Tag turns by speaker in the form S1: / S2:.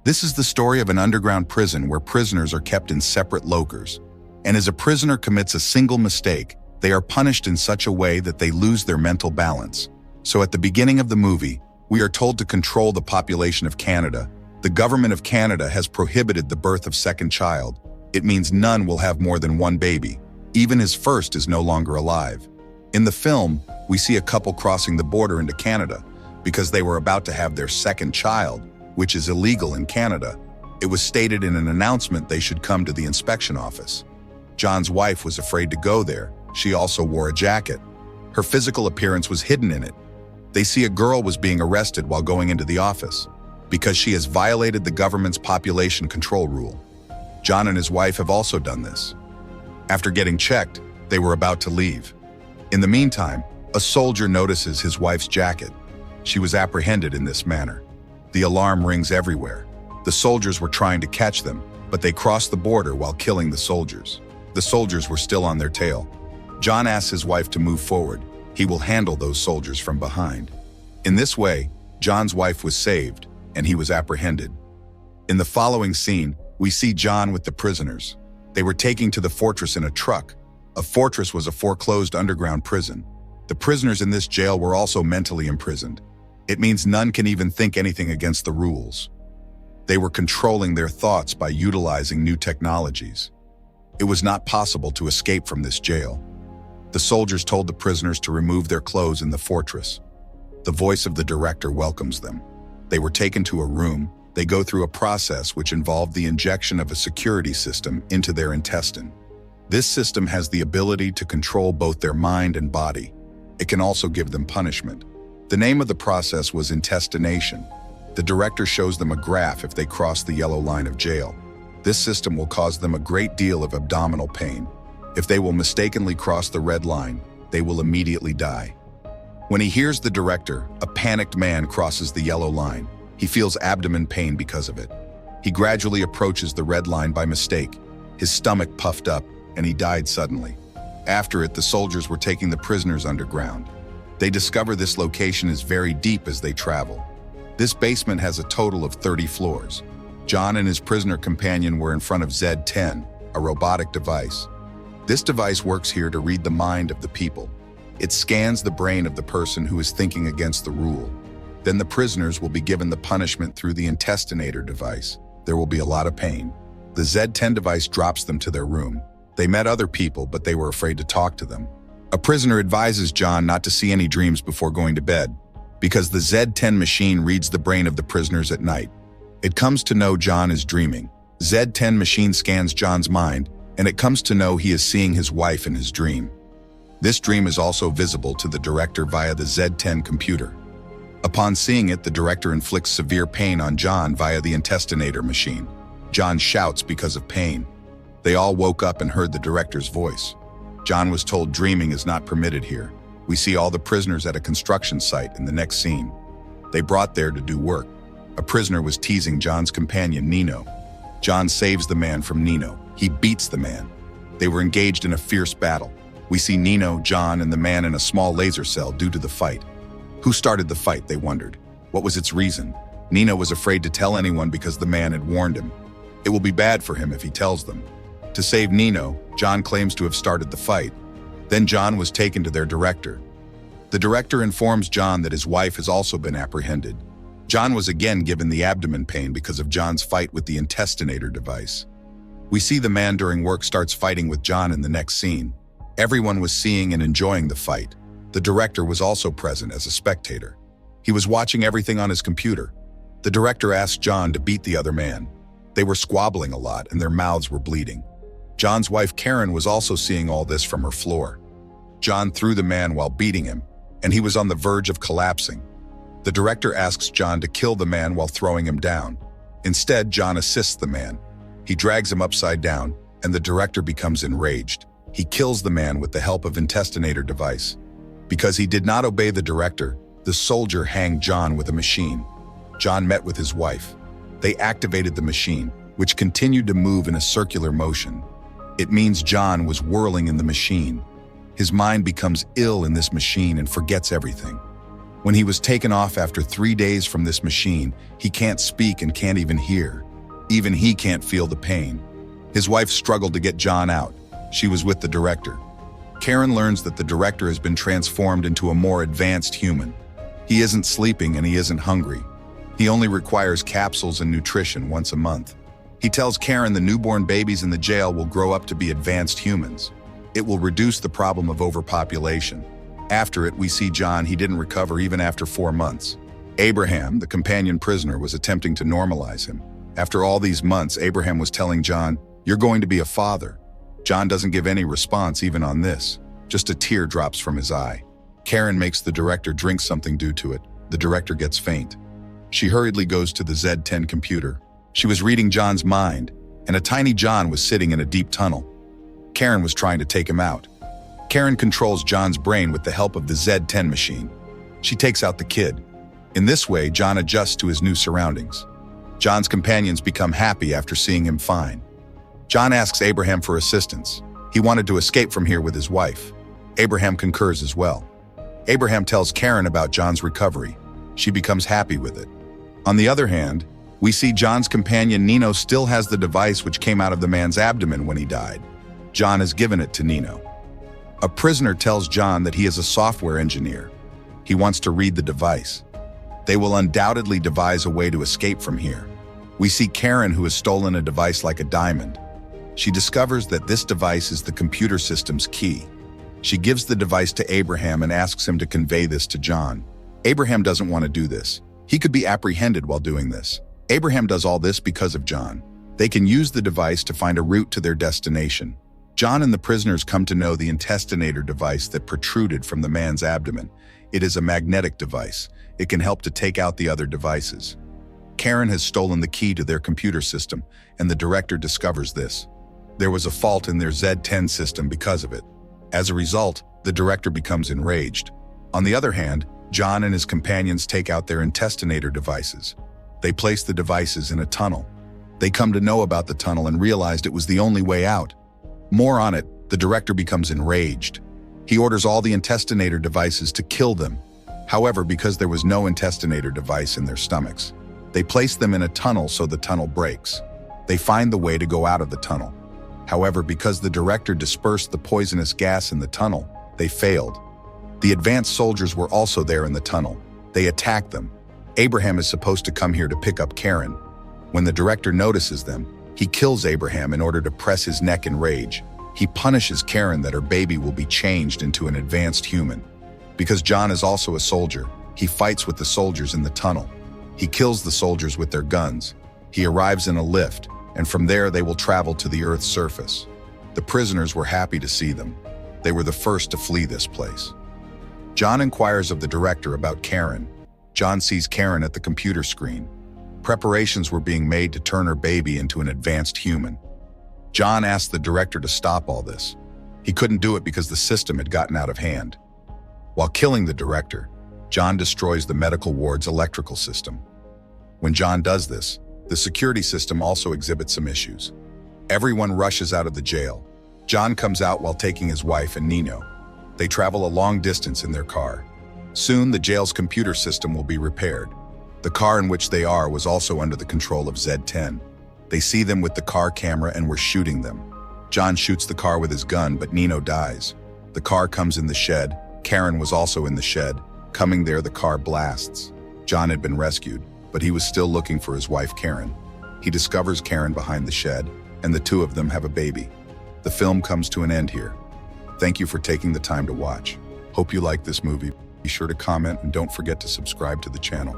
S1: This is the story of an underground prison where prisoners are kept in separate lockers. And as a prisoner commits a single mistake, they are punished in such a way that they lose their mental balance. So at the beginning of the movie, we are told to control the population of Canada. The government of Canada has prohibited the birth of second child. It means none will have more than one baby. Even his first is no longer alive. In the film, we see a couple crossing the border into Canada because they were about to have their second child, which is illegal in Canada. It was stated in an announcement they should come to the inspection office. John's wife was afraid to go there. She also wore a jacket. Her physical appearance was hidden in it. They see a girl was being arrested while going into the office because she has violated the government's population control rule. John and his wife have also done this. After getting checked, they were about to leave. In the meantime, a soldier notices his wife's jacket. She was apprehended in this manner. The alarm rings everywhere. The soldiers were trying to catch them, but they crossed the border while killing the soldiers. The soldiers were still on their tail. John asks his wife to move forward. He will handle those soldiers from behind. In this way, John's wife was saved, and he was apprehended. In the following scene, we see John with the prisoners. They were taken to the fortress in a truck. A fortress was a foreclosed underground prison. The prisoners in this jail were also mentally imprisoned. It means none can even think anything against the rules. They were controlling their thoughts by utilizing new technologies. It was not possible to escape from this jail. The soldiers told the prisoners to remove their clothes in the fortress. The voice of the director welcomes them. They were taken to a room. They go through a process which involved the injection of a security system into their intestine. This system has the ability to control both their mind and body. It can also give them punishment. The name of the process was intestination. The director shows them a graph if they cross the yellow line of jail. This system will cause them a great deal of abdominal pain. If they will mistakenly cross the red line, they will immediately die. When he hears the director, a panicked man crosses the yellow line. He feels abdomen pain because of it. He gradually approaches the red line by mistake. His stomach puffed up, and he died suddenly. After it, the soldiers were taking the prisoners underground. They discover this location is very deep as they travel. This basement has a total of 30 floors. John and his prisoner companion were in front of Z10, a robotic device. This device works here to read the mind of the people. It scans the brain of the person who is thinking against the rule. Then the prisoners will be given the punishment through the intestinator device. There will be a lot of pain. The Z10 device drops them to their room. They met other people, but they were afraid to talk to them. A prisoner advises John not to see any dreams before going to bed, because the Z10 machine reads the brain of the prisoners at night. It comes to know John is dreaming. Z10 machine scans John's mind, and it comes to know he is seeing his wife in his dream. This dream is also visible to the director via the Z10 computer. Upon seeing it, the director inflicts severe pain on John via the intestinator machine. John shouts because of pain. They all woke up and heard the director's voice. John was told dreaming is not permitted here. We see all the prisoners at a construction site in the next scene. They brought there to do work. A prisoner was teasing John's companion, Nino. John saves the man from Nino. He beats the man. They were engaged in a fierce battle. We see Nino, John, and the man in a small laser cell due to the fight. Who started the fight, they wondered. What was its reason? Nino was afraid to tell anyone because the man had warned him. It will be bad for him if he tells them. To save Nino, John claims to have started the fight. Then John was taken to their director. The director informs John that his wife has also been apprehended. John was again given the abdomen pain because of John's fight with the intestinator device. We see the man during work starts fighting with John in the next scene. Everyone was seeing and enjoying the fight. The director was also present as a spectator. He was watching everything on his computer. The director asked John to beat the other man. They were squabbling a lot and their mouths were bleeding. John's wife Karen was also seeing all this from her floor. John threw the man while beating him, and he was on the verge of collapsing. The director asks John to kill the man while throwing him down. Instead, John assists the man. He drags him upside down, and the director becomes enraged. He kills the man with the help of intestinator device. Because he did not obey the director, the soldier hanged John with a machine. John met with his wife. They activated the machine, which continued to move in a circular motion. It means John was whirling in the machine. His mind becomes ill in this machine and forgets everything. When he was taken off after 3 days from this machine, he can't speak and can't even hear. Even he can't feel the pain. His wife struggled to get John out. She was with the director. Karen learns that the director has been transformed into a more advanced human. He isn't sleeping and he isn't hungry. He only requires capsules and nutrition once a month. He tells Karen the newborn babies in the jail will grow up to be advanced humans. It will reduce the problem of overpopulation. After it, we see John. He didn't recover even after 4 months. Abraham, the companion prisoner, was attempting to normalize him. After all these months, Abraham was telling John, "You're going to be a father." John doesn't give any response even on this. Just a tear drops from his eye. Karen makes the director drink something due to it. The director gets faint. She hurriedly goes to the Z10 computer. She was reading John's mind, and a tiny John was sitting in a deep tunnel. Karen was trying to take him out. Karen controls John's brain with the help of the Z10 machine. She takes out the kid. In this way, John adjusts to his new surroundings. John's companions become happy after seeing him fine. John asks Abraham for assistance. He wanted to escape from here with his wife. Abraham concurs as well. Abraham tells Karen about John's recovery. She becomes happy with it. On the other hand, we see John's companion Nino still has the device which came out of the man's abdomen when he died. John has given it to Nino. A prisoner tells John that he is a software engineer. He wants to read the device. They will undoubtedly devise a way to escape from here. We see Karen, who has stolen a device like a diamond. She discovers that this device is the computer system's key. She gives the device to Abraham and asks him to convey this to John. Abraham doesn't want to do this. He could be apprehended while doing this. Abraham does all this because of John. They can use the device to find a route to their destination. John and the prisoners come to know the intestinator device that protruded from the man's abdomen. It is a magnetic device. It can help to take out the other devices. Karen has stolen the key to their computer system, and the director discovers this. There was a fault in their Z10 system because of it. As a result, the director becomes enraged. On the other hand, John and his companions take out their intestinator devices. They place the devices in a tunnel. They come to know about the tunnel and realized it was the only way out. More on it, the director becomes enraged. He orders all the intestinator devices to kill them. However, because there was no intestinator device in their stomachs, they place them in a tunnel so the tunnel breaks. They find the way to go out of the tunnel. However, because the director dispersed the poisonous gas in the tunnel, they failed. The advanced soldiers were also there in the tunnel. They attacked them. Abraham is supposed to come here to pick up Karen. When the director notices them, he kills Abraham in order to press his neck in rage. He punishes Karen that her baby will be changed into an advanced human. Because John is also a soldier, he fights with the soldiers in the tunnel. He kills the soldiers with their guns. He arrives in a lift, and from there they will travel to the Earth's surface. The prisoners were happy to see them. They were the first to flee this place. John inquires of the director about Karen. John sees Karen at the computer screen. Preparations were being made to turn her baby into an advanced human. John asked the director to stop all this. He couldn't do it because the system had gotten out of hand. While killing the director, John destroys the medical ward's electrical system. When John does this, the security system also exhibits some issues. Everyone rushes out of the jail. John comes out while taking his wife and Nino. They travel a long distance in their car. Soon, the jail's computer system will be repaired. The car in which they are was also under the control of Z10. They see them with the car camera and were shooting them. John shoots the car with his gun, but Nino dies. The car comes in the shed. Karen was also in the shed. Coming there, the car blasts. John had been rescued, but he was still looking for his wife, Karen. He discovers Karen behind the shed, and the two of them have a baby. The film comes to an end here. Thank you for taking the time to watch. Hope you like this movie. Be sure to comment and don't forget to subscribe to the channel.